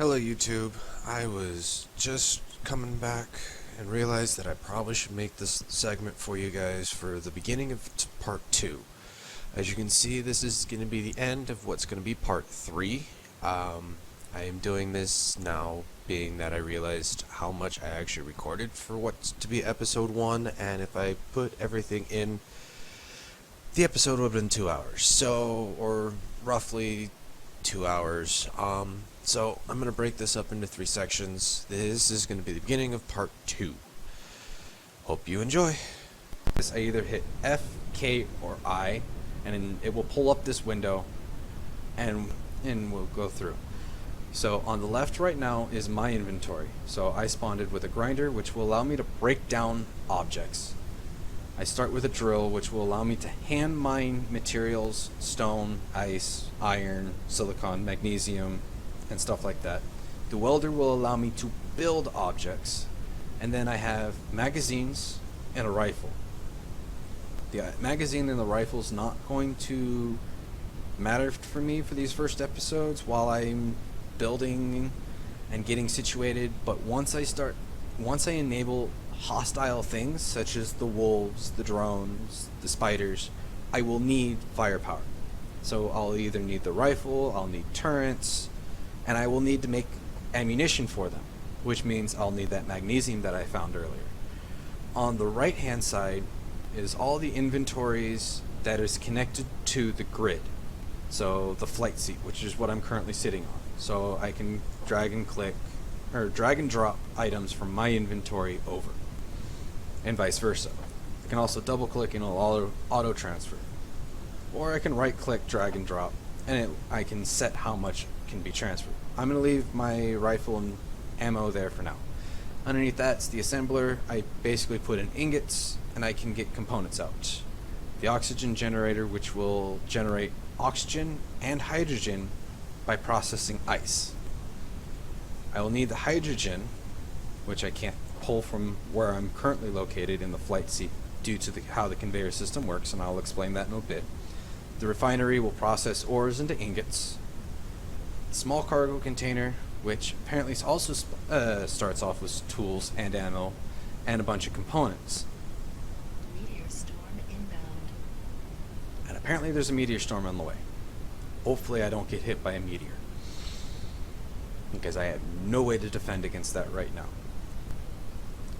Hello YouTube. I was just coming back and realized that I probably should make this segment for you guys for the beginning of part 2. As you can see, this is going to be the end of what's going to be part 3. I am doing this now being that I realized how much I actually recorded for what's to be episode 1, and if I put everything in, the episode would have been 2 hours. Or roughly 2 hours. So I'm going to break this up into 3 sections. This is going to be the beginning of part 2. Hope you enjoy. I either hit F, K, or I, and it will pull up this window, and we'll go through. So on the left right now is my inventory. So I spawned it with a grinder, which will allow me to break down objects. I start with a drill, which will allow me to hand mine materials, stone, ice, iron, silicon, magnesium, and stuff like that. The welder will allow me to build objects, and then I have magazines and a rifle. The magazine and the rifle is not going to matter for me for these first episodes while I'm building and getting situated, but once I enable hostile things such as the wolves, the drones, the spiders, I will need firepower. So I'll either need the rifle, I'll need turrets, and I will need to make ammunition for them, which means I'll need that magnesium that I found earlier. On the right hand side is all the inventories that is connected to the grid. So the flight seat, which is what I'm currently sitting on. So I can drag and drop items from my inventory over, and vice versa. I can also double click and it'll auto transfer, or I can right click, drag and drop, and I can set how much can be transferred. I'm going to leave my rifle and ammo there for now. Underneath that's the assembler. I basically put in ingots and I can get components out. The oxygen generator, which will generate oxygen and hydrogen by processing ice. I will need the hydrogen, which I can't pull from where I'm currently located in the flight seat due to how the conveyor system works, and I'll explain that in a bit. The refinery will process ores into ingots. Small cargo container, which apparently also starts off with tools and ammo and a bunch of components. Meteor storm inbound. And apparently there's a meteor storm on the way. Hopefully I don't get hit by a meteor, because I have no way to defend against that right now.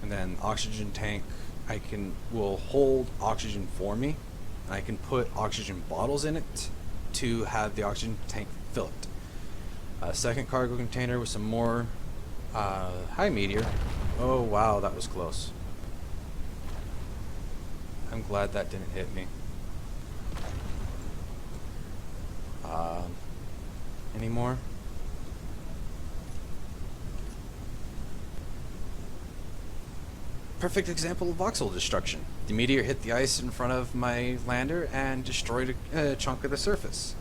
And then oxygen tank, will hold oxygen for me, and I can put oxygen bottles in it to have the oxygen tank fill it. A second cargo container with some more. Hi meteor. Oh wow, that was close. I'm glad that didn't hit me. Any more? Perfect example of voxel destruction. The meteor hit the ice in front of my lander and destroyed a chunk of the surface.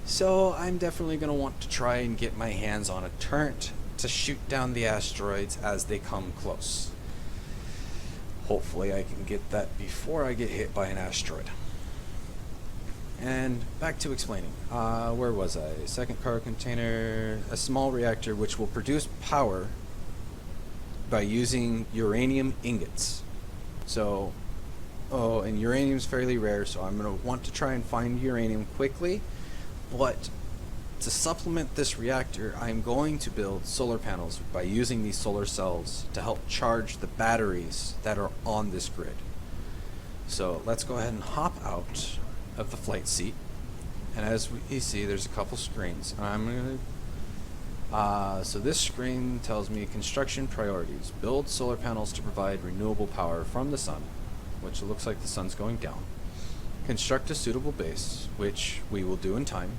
So I'm definitely going to want to try and get my hands on a turret to shoot down the asteroids as they come close. Hopefully I can get that before I get hit by an asteroid. And back to explaining. Where was I? Second cargo container, a small reactor which will produce power by using uranium ingots. So, and uranium is fairly rare, so I'm going to want to try and find uranium quickly. But to supplement this reactor, I'm going to build solar panels by using these solar cells to help charge the batteries that are on this grid. So let's go ahead and hop out of the flight seat. And as you see, there's a couple screens. I'm going to so this screen tells me construction priorities. Build solar panels to provide renewable power from the sun, which it looks like the sun's going down. Construct a suitable base, which we will do in time.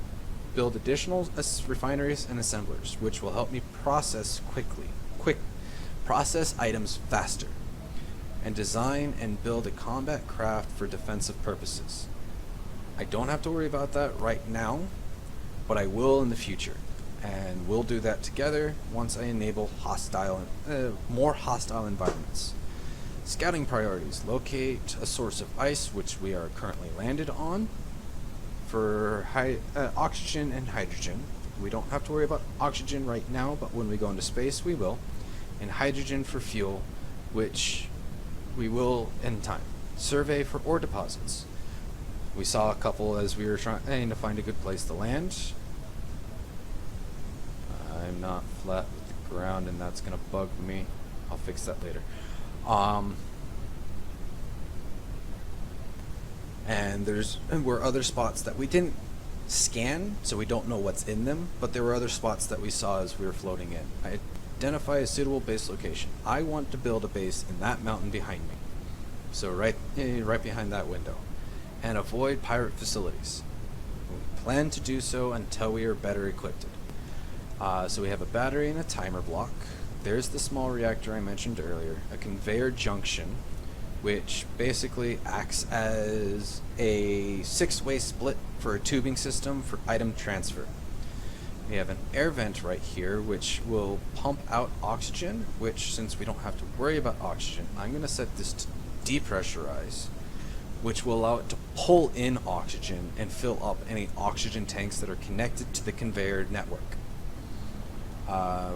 Build additional refineries and assemblers, which will help me process process items faster. And design and build a combat craft for defensive purposes. I don't have to worry about that right now, but I will in the future. And we'll do that together once I enable more hostile environments. Scouting priorities. Locate a source of ice, which we are currently landed on, for oxygen and hydrogen. We don't have to worry about oxygen right now, but when we go into space, we will. And hydrogen for fuel, which we will in time. Survey for ore deposits. We saw a couple as we were trying to find a good place to land. I'm not flat with the ground, and that's gonna bug me. I'll fix that later. And were other spots that we didn't scan, so we don't know what's in them, but there were other spots that we saw as we were floating in. Identify a suitable base location. I want to build a base in that mountain behind me, so right behind that window, and avoid pirate facilities. We plan to do so until we are better equipped. So we have a battery and a timer block. There's the small reactor I mentioned earlier, a conveyor junction, which basically acts as a 6-way split for a tubing system for item transfer. We have an air vent right here, which will pump out oxygen, which, since we don't have to worry about oxygen, I'm going to set this to depressurize, which will allow it to pull in oxygen and fill up any oxygen tanks that are connected to the conveyor network.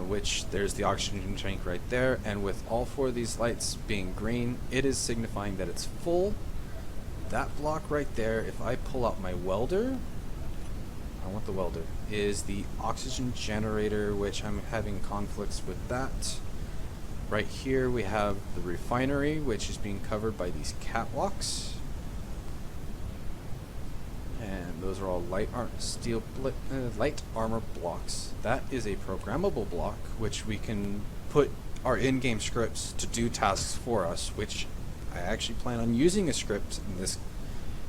Which there's the oxygen tank right there, and with all 4 of these lights being green, it is signifying that it's full. That block right there, if I pull out my welder, I want the welder, is the oxygen generator, which I'm having conflicts with that. Right here we have the refinery, which is being covered by these catwalks. And those are all light armor blocks. That is a programmable block, which we can put our in-game scripts to do tasks for us, which I actually plan on using a script in this,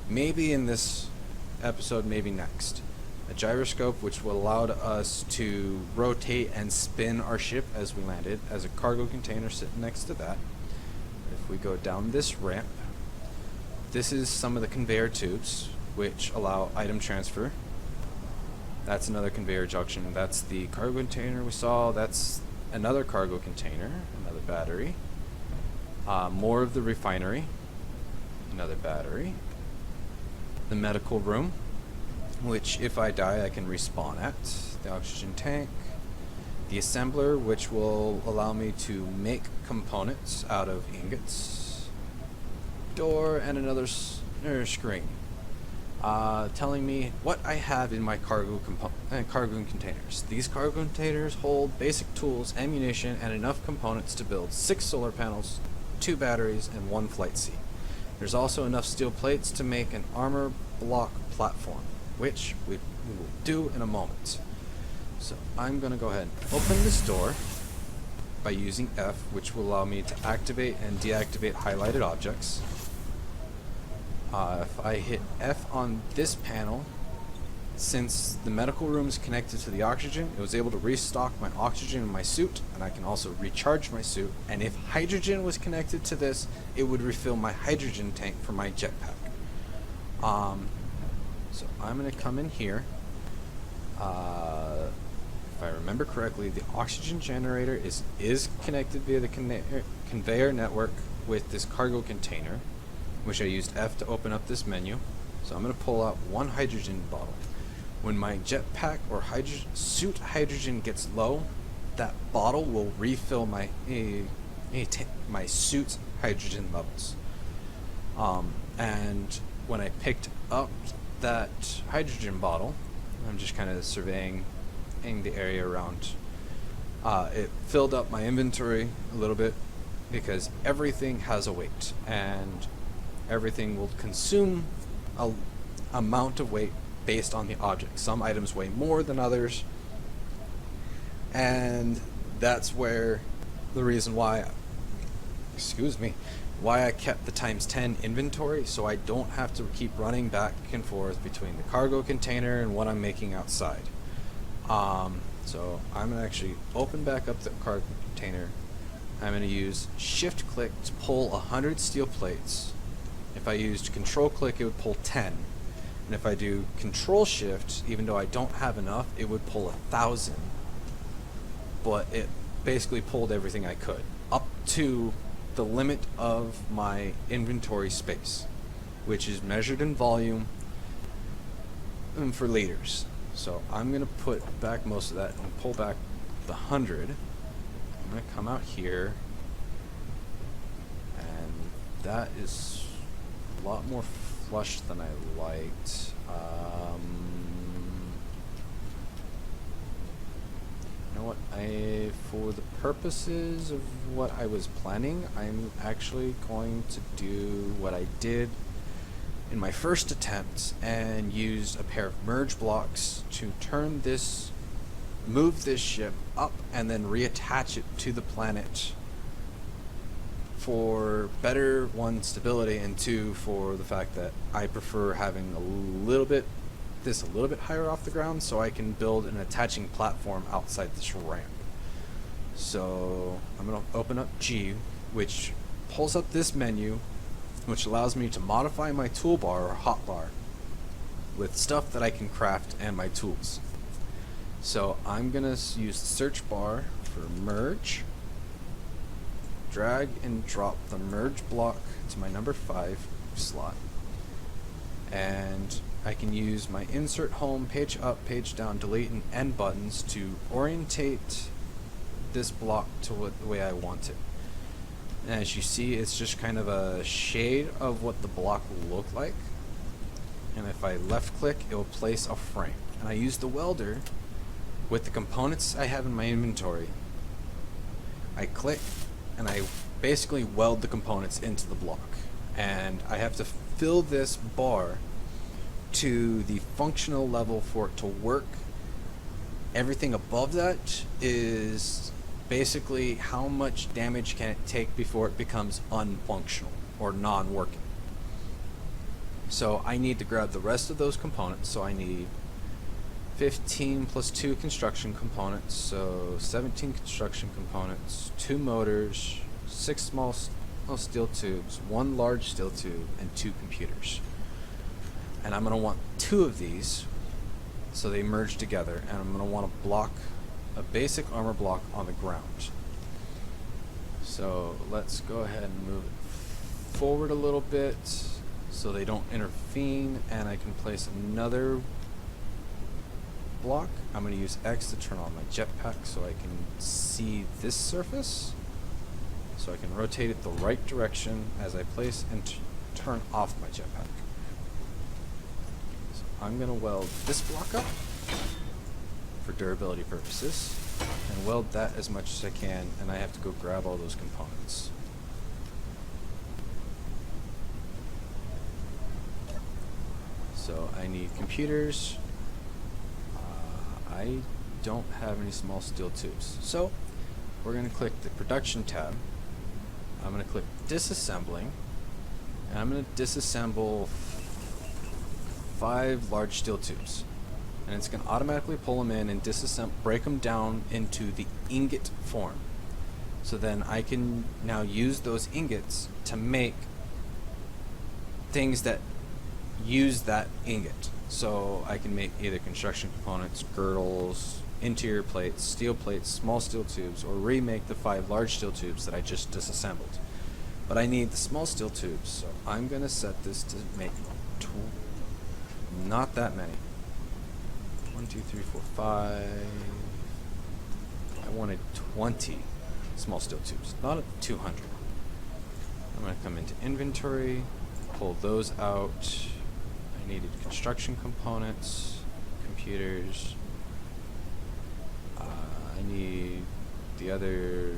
maybe in this episode, maybe next. A gyroscope, which will allow us to rotate and spin our ship as we landed, as a cargo container sitting next to that. If we go down this ramp, this is some of the conveyor tubes, which allow item transfer. That's another conveyor junction. That's the cargo container we saw. That's another cargo container, another battery. More of the refinery, another battery. The medical room, which if I die I can respawn at. The oxygen tank. The assembler, which will allow me to make components out of ingots. Door, and another screen. Telling me what I have in my cargo containers. These cargo containers hold basic tools, ammunition, and enough components to build 6 solar panels, 2 batteries, and 1 flight seat. There's also enough steel plates to make an armor block platform, which we will do in a moment. So I'm going to go ahead and open this door by using F, which will allow me to activate and deactivate highlighted objects. If I hit F on this panel, since the medical room is connected to the oxygen, it was able to restock my oxygen in my suit, and I can also recharge my suit. And if hydrogen was connected to this, it would refill my hydrogen tank for my jetpack. So I'm going to come in here. If I remember correctly, the oxygen generator is connected via the conveyor network with this cargo container, which I used F to open up this menu. So I'm going to pull out 1 hydrogen bottle. When my jetpack or suit hydrogen gets low, that bottle will refill my suit's hydrogen levels. And when I picked up that hydrogen bottle, I'm just kind of surveying the area around. It filled up my inventory a little bit because everything has a weight, and everything will consume a amount of weight based on the object. Some items weigh more than others, and that's where the reason why I kept the ×10 inventory, so I don't have to keep running back and forth between the cargo container and what I'm making outside. So I'm going to actually open back up the cargo container. I'm going to use shift click to pull 100 steel plates. If I used control click, it would pull 10. And if I do control shift, even though I don't have enough, it would pull 1,000. But it basically pulled everything I could, up to the limit of my inventory space, which is measured in volume for liters. So I'm going to put back most of that and pull back the 100. I'm going to come out here, and that is a lot more flush than I liked. You know what? For the purposes of what I was planning, I'm actually going to do what I did in my first attempt and used a pair of merge blocks to move this ship up and then reattach it to the planet for better, one, stability, and two, for the fact that I prefer having a little bit higher off the ground so I can build an attaching platform outside this ramp. So I'm going to open up G, which pulls up this menu, which allows me to modify my toolbar or hotbar with stuff that I can craft and my tools. So I'm going to use the search bar for merge, drag and drop the merge block to my number 5 slot, and I can use my insert home, page up, page down, delete, and end buttons to orientate this block to the way I want it. And as you see, it's just kind of a shade of what the block will look like. And if I left click, it will place a frame. And I use the welder with the components I have in my inventory. I click and I basically weld the components into the block. And I have to fill this bar to the functional level for it to work. Everything above that is basically how much damage can it take before it becomes unfunctional or non-working. So I need to grab the rest of those components. So I need 15 plus 2 construction components, so 17 construction components, 2 motors, 6 small steel tubes, 1 large steel tube, and 2 computers. And I'm going to want 2 of these so they merge together, and I'm going to want to block a basic armor block on the ground. So let's go ahead and move it forward a little bit so they don't intervene, and I can place another block. I'm going to use X to turn on my jetpack so I can see this surface, so I can rotate it the right direction as I place and turn off my jetpack. So I'm going to weld this block up for durability purposes and weld that as much as I can, and I have to go grab all those components. So I need computers. I don't have any small steel tubes, so we're going to click the production tab. I'm going to click disassembling, and I'm going to disassemble 5 large steel tubes, and it's going to automatically pull them in and break them down into the ingot form. So then I can now use those ingots to make things that use that ingot. So I can make either construction components, girdles, interior plates, steel plates, small steel tubes, or remake the 5 large steel tubes that I just disassembled. But I need the small steel tubes, so I'm going to set this to make not that many. 1, 2, 3, 4, 5. I wanted 20 small steel tubes, not 200. I'm going to come into inventory, pull those out. I needed construction components, computers. I need the other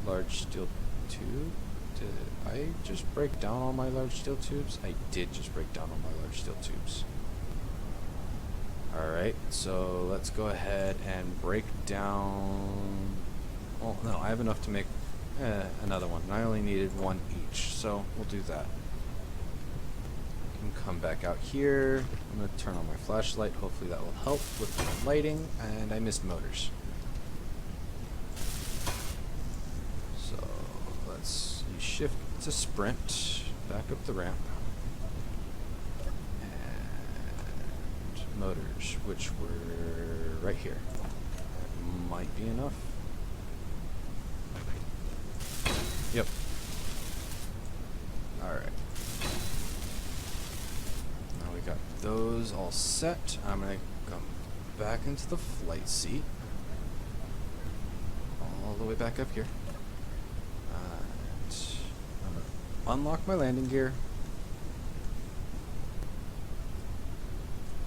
large steel tube. Did I just break down all my large steel tubes? I did just break down all my large steel tubes. Alright, so let's go ahead and break down... Oh, no, I have enough to make another one. I only needed 1 each, so we'll do that. Come back out here. I'm going to turn on my flashlight. Hopefully that will help with the lighting. And I missed motors. So let's use shift to sprint. Back up the ramp. And motors, which were right here. That might be enough. Yep. Alright. Got those all set. I'm going to come back into the flight seat. All the way back up here. And I'm going to unlock my landing gear.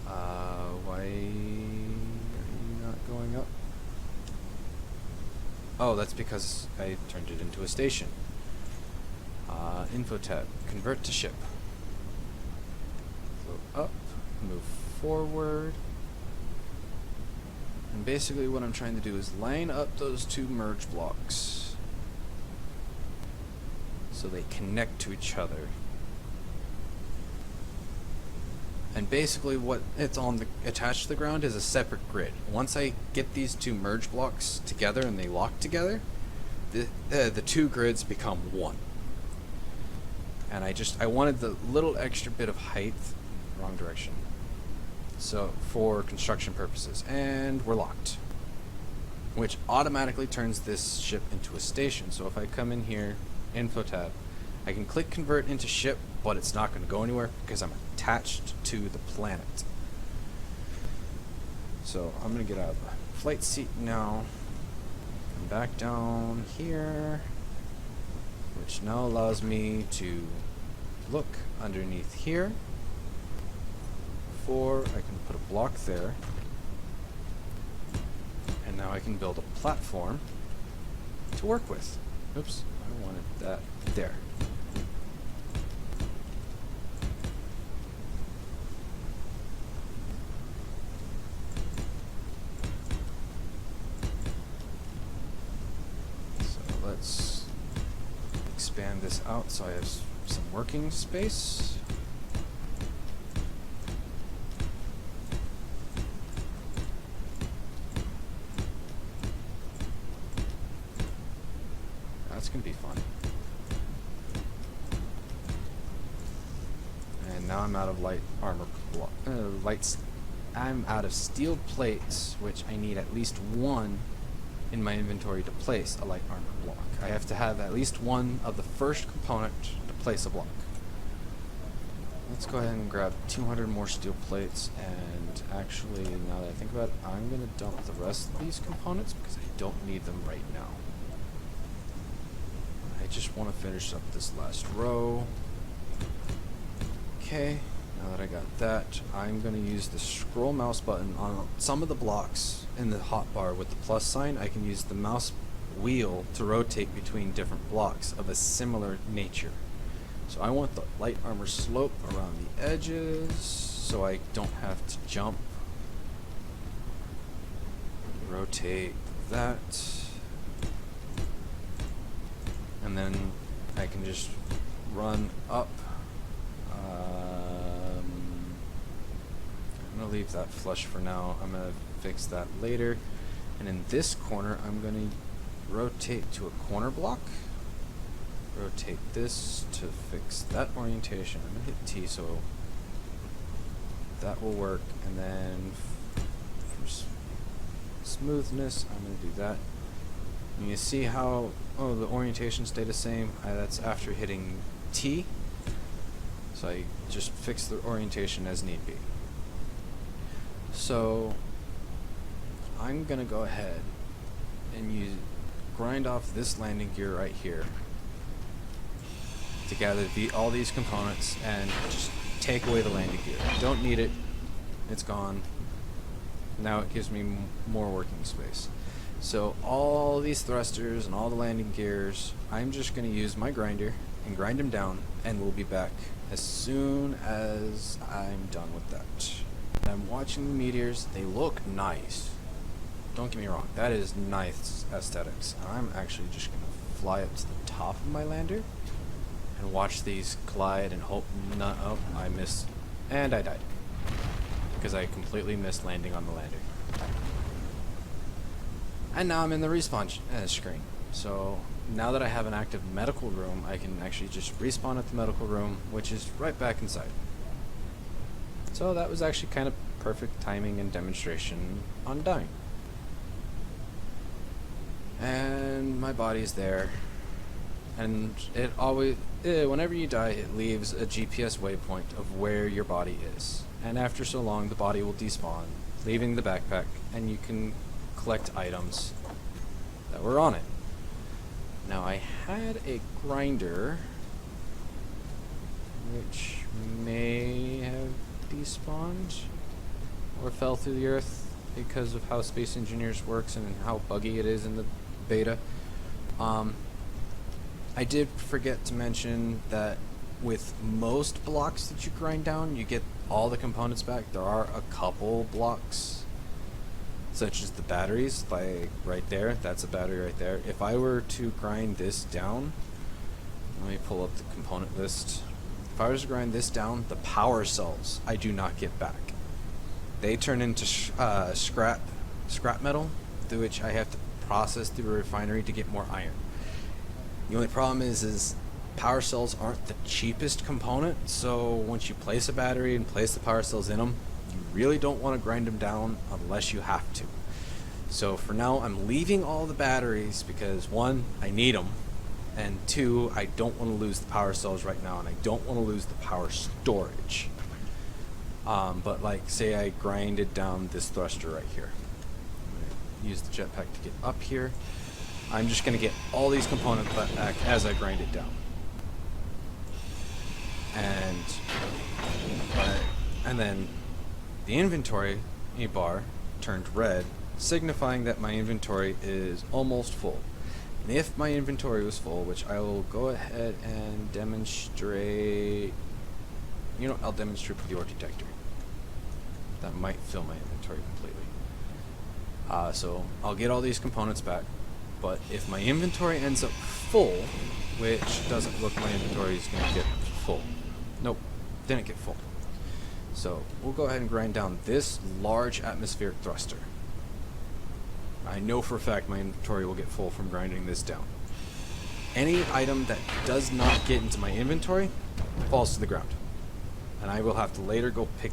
Why are you not going up? Oh, that's because I turned it into a station. Info tab. Convert to ship. Go up. Move forward. And basically what I'm trying to do is line up those two merge blocks so they connect to each other. And basically what it's on the attached to the ground is a separate grid. Once I get these two merge blocks together and they lock together, the two grids become one. And I wanted the little extra bit of height, wrong direction. So for construction purposes, and we're locked, which automatically turns this ship into a station. So if I come in here, info tab, I can click convert into ship, but it's not going to go anywhere because I'm attached to the planet. So I'm going to get out of the flight seat now, come back down here, which now allows me to look underneath here. I can put a block there, and now I can build a platform to work with. Oops, I wanted that there. So let's expand this out so I have some working space. That's gonna be fun. And now I'm out of light armor I'm out of steel plates, which I need at least one in my inventory to place a light armor block. I have to have at least one of the first component to place a block. Let's go ahead and grab 200 more steel plates, and actually, now that I think about it, I'm gonna dump the rest of these components because I don't need them right now. I just want to finish up this last row. Okay, now that I got that, I'm going to use the scroll mouse button on some of the blocks in the hotbar with the plus sign. I can use the mouse wheel to rotate between different blocks of a similar nature. So I want the light armor slope around the edges so I don't have to jump. Rotate that. And then I can just run up. I'm going to leave that flush for now. I'm going to fix that later. And in this corner, I'm going to rotate to a corner block. Rotate this to fix that orientation. I'm going to hit T so that will work. And then for smoothness, I'm going to do that. And you see how, oh, the orientation stayed the same. That's after hitting T. So I just fix the orientation as need be. So I'm going to go ahead and grind off this landing gear right here to gather all these components and just take away the landing gear. Don't need it. It's gone. Now it gives me more working space. So all these thrusters and all the landing gears, I'm just going to use my grinder and grind them down, and we'll be back as soon as I'm done with that. I'm watching the meteors. They look nice. Don't get me wrong. That is nice aesthetics. And I'm actually just going to fly up to the top of my lander and watch these collide and hope not. Oh, I missed. And I died. Because I completely missed landing on the lander. And now I'm in the respawn screen. So now that I have an active medical room, I can actually just respawn at the medical room, which is right back inside. So that was actually kind of perfect timing and demonstration on dying. And my body's there. And it always, whenever you die, it leaves a GPS waypoint of where your body is. And after so long, the body will despawn leaving the backpack, and you can collect items that were on it. Now I had a grinder which may have despawned or fell through the earth because of how Space Engineers works and how buggy it is in the beta. I did forget to mention that with most blocks that you grind down, you get all the components back. There are a couple blocks, such as the batteries, like right there. That's a battery right there. If I were to grind this down, let me pull up the component list. If I was to grind this down, the power cells I do not get back. They turn into scrap metal, through which I have to process through a refinery to get more iron. The only problem is power cells aren't the cheapest component, so once you place a battery and place the power cells in them, you really don't want to grind them down unless you have to. So for now, I'm leaving all the batteries because 1, I need them, and 2, I don't want to lose the power cells right now, and I don't want to lose the power storage. But like, say I grinded down this thruster right here. I'm gonna use the jetpack to get up here. I'm just going to get all these components back as I grind it down. And then the inventory bar turned red, signifying that my inventory is almost full. And if my inventory was full, which I will go ahead and demonstrate, you know, I'll demonstrate with the ore detector. That might fill my inventory completely. So I'll get all these components back. But if my inventory ends up full, which doesn't look my inventory is going to get full. Nope, didn't get full. So we'll go ahead and grind down this large atmospheric thruster. I know for a fact my inventory will get full from grinding this down. Any item that does not get into my inventory falls to the ground. And I will have to later go pick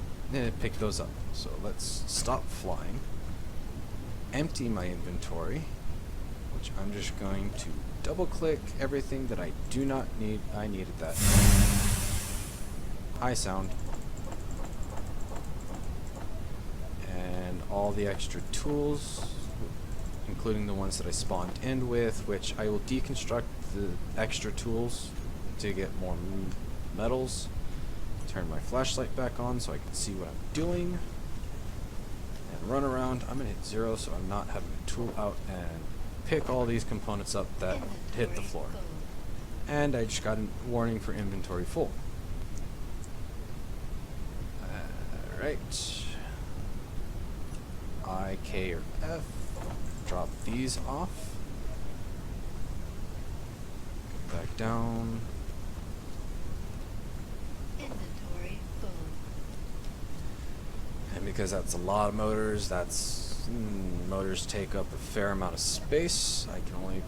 those up. So let's stop flying. Empty my inventory. Which I'm just going to double click everything that I do not need. I needed that. High sound. And all the extra tools, including the ones that I spawned in with, which I will deconstruct the extra tools to get more metals. Turn my flashlight back on so I can see what I'm doing. And run around. I'm going to hit 0 so I'm not having a tool out and pick all these components up that hit the floor. And I just got a warning for inventory full. Alright. I, K, or F. Drop these off. Go back down. Inventory full. And because that's a lot of motors, motors take up a fair amount of space. I can only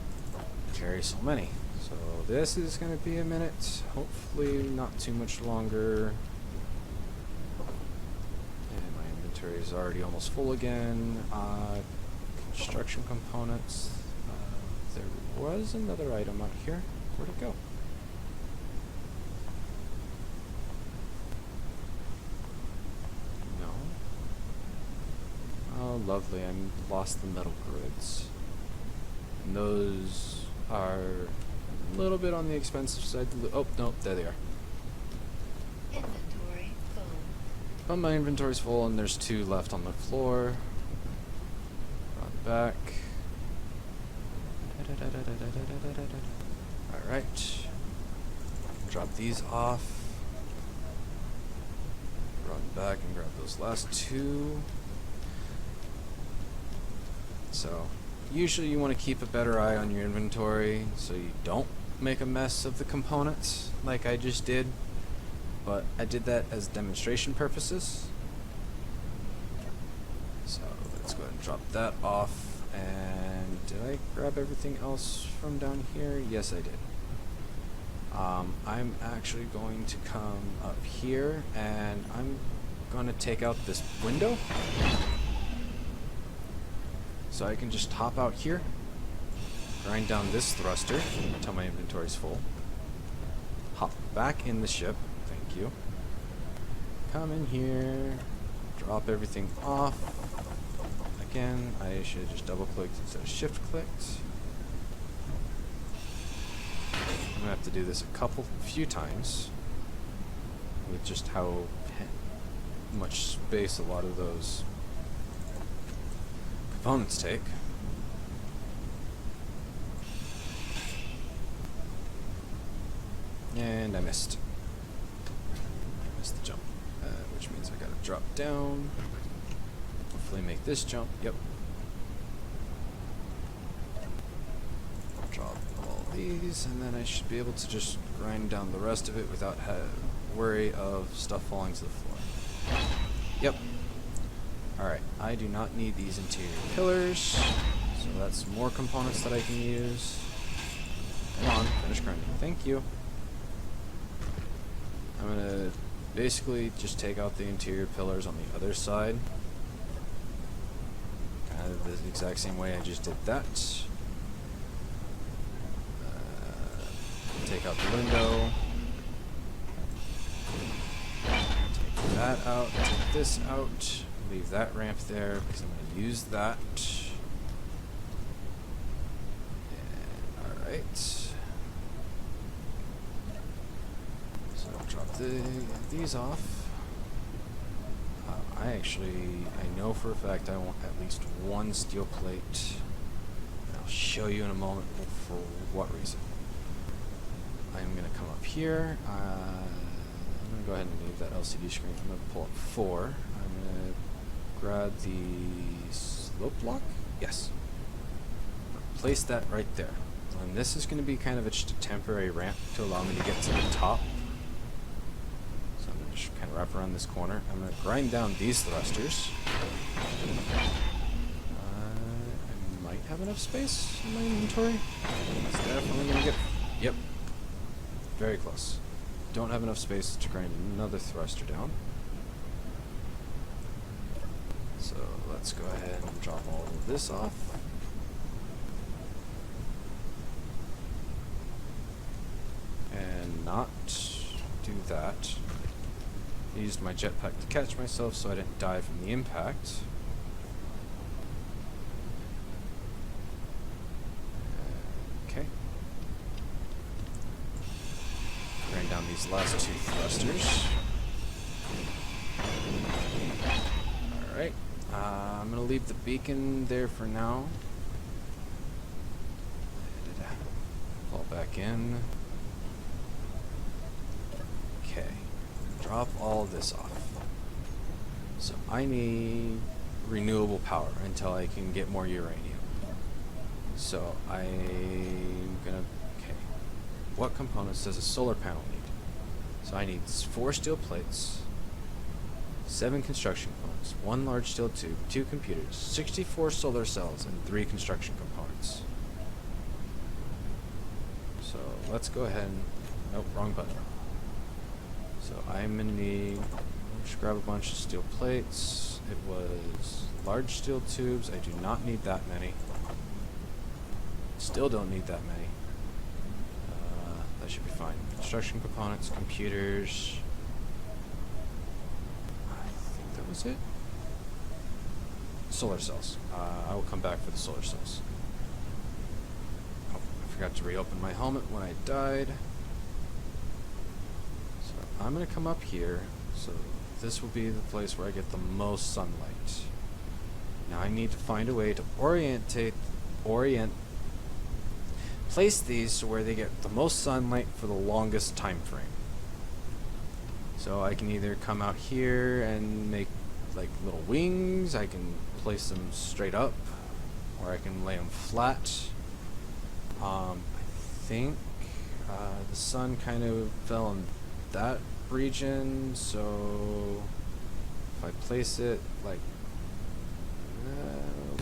carry so many. So this is going to be a minute. Hopefully not too much longer. And my inventory is already almost full again. Construction components. There was another item out here. Where'd it go? Oh, lovely. I lost the metal grids. And those are a little bit on the expensive side. Oh, no, there they are. Inventory full. But my inventory's full and there's 2 left on the floor. Run back. Alright. Drop these off. Run back and grab those last 2. So, usually you want to keep a better eye on your inventory so you don't make a mess of the components like I just did. But I did that as demonstration purposes. So, let's go ahead and drop that off. And did I grab everything else from down here? Yes, I did. I'm actually going to come up here and I'm going to take out this window. So I can just hop out here, grind down this thruster until my inventory's full, hop back in the ship, thank you, come in here, drop everything off. Again, I should have just double clicked instead of shift clicked. I'm gonna have to do this a few times with just how much space a lot of those components take. And I missed. I missed the jump, which means I gotta drop down. Hopefully make this jump. Yep. Drop all these, and then I should be able to just grind down the rest of it without worry of stuff falling to the floor. Yep. Alright, I do not need these interior pillars, so that's more components that I can use. Come on, finish grinding. Thank you. I'm gonna basically just take out the interior pillars on the other side. Kind of the exact same way I just did that. Take out the window. Take that out. Take this out. Leave that ramp there because I'm going to use that. Alright. So I'll drop these off. I know for a fact I want at least one steel plate. I'll show you in a moment for what reason. I'm going to come up here. I'm going to go ahead and leave that LCD screen. I'm going to pull up 4. I'm going to grab the slope block. Yes. Place that right there. And this is going to be kind of just a temporary ramp to allow me to get to the top. So I'm going to just kind of wrap around this corner. I'm going to grind down these thrusters. I might have enough space in my inventory. It's definitely going to get... Yep. Very close. Don't have enough space to grind another thruster down. So let's go ahead and drop all of this off. And not do that. I used my jetpack to catch myself so I didn't die from the impact. Okay. Grind down these last 2 thrusters. Alright. I'm going to leave the beacon there for now. Fall back in. Okay. Drop all this off. So I need renewable power until I can get more uranium. So I'm going to... Okay. What components does a solar panel need? So I need 4 steel plates, 7 construction components, 1 large steel tube, 2 computers, 64 solar cells, and 3 construction components. So let's go ahead and... Nope, wrong button. So I'm going to need... Just grab a bunch of steel plates. It was large steel tubes. I do not need that many. Still don't need that many. That should be fine. Construction components, computers. I think that was it. Solar cells. I will come back for the solar cells. Oh, I forgot to reopen my helmet when I died. So I'm going to come up here. So this will be the place where I get the most sunlight. Now I need to find a way to place these to where they get the most sunlight for the longest time frame. So I can either come out here and make like little wings, I can place them straight up, or I can lay them flat. I think the sun kind of fell in that region, so if I place it like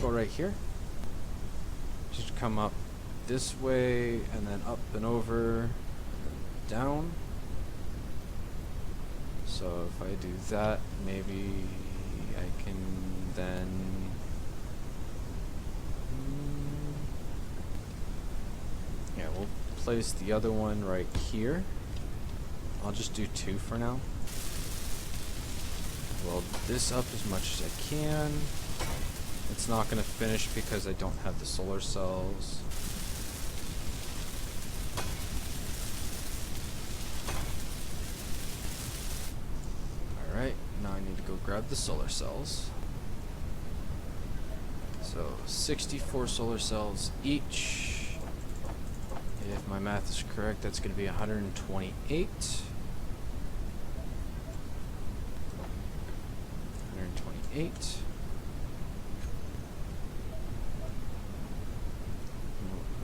go right here, just come up this way and then up and over, down. So if I do that, maybe I can then yeah, we'll place the other one right here. I'll just do 2 for now. weld this up as much as I can. It's not going to finish because I don't have the solar cells. Alright, now I need to go grab the solar cells. So 64 solar cells each. If my math is correct, that's going to be 128. 128.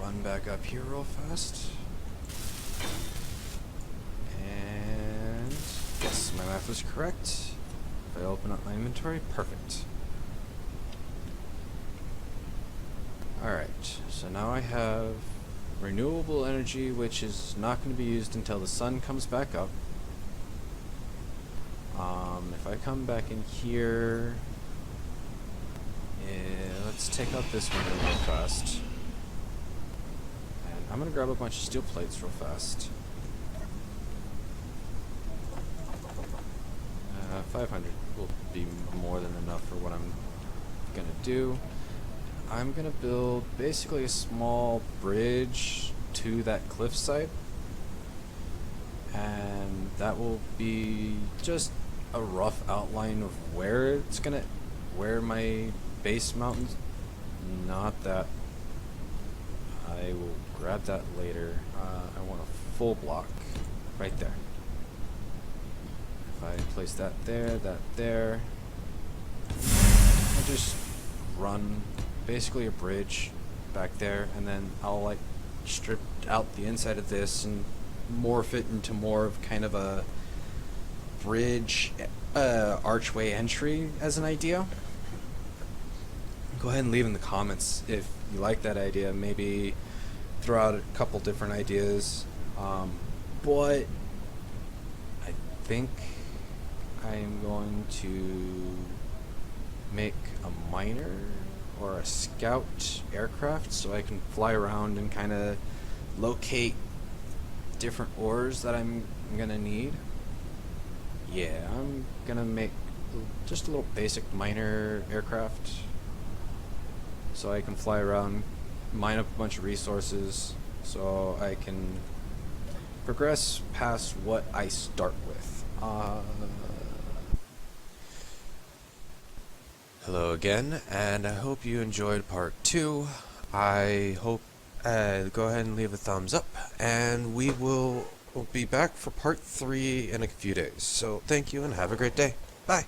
Run back up here real fast. And yes, my math was correct. If I open up my inventory, perfect. Alright, so now I have renewable energy, which is not going to be used until the sun comes back up. If I come back in here, let's take out this window real fast. And I'm going to grab a bunch of steel plates real fast. 500 will be more than enough for what I'm going to do. I'm going to build basically a small bridge to that cliffside. And that will be just a rough outline of where my base mountains. Not that. I will grab that later. I want a full block right there. If I place that there, I just run basically a bridge back there, and then I'll like strip out the inside of this and morph it into more of kind of a bridge archway entry as an idea. Go ahead and leave in the comments if you like that idea. Maybe throw out a couple different ideas, but I think I'm going to make a miner or a scout aircraft so I can fly around and kind of locate different ores that I'm gonna need. Yeah, I'm gonna make just a little basic miner aircraft so I can fly around, mine up a bunch of resources so I can progress past what I start with. Hello again, and I hope you enjoyed part 2. I hope go ahead and leave a thumbs up, and we'll be back for part 3 in a few days. So thank you and have a great day. Bye.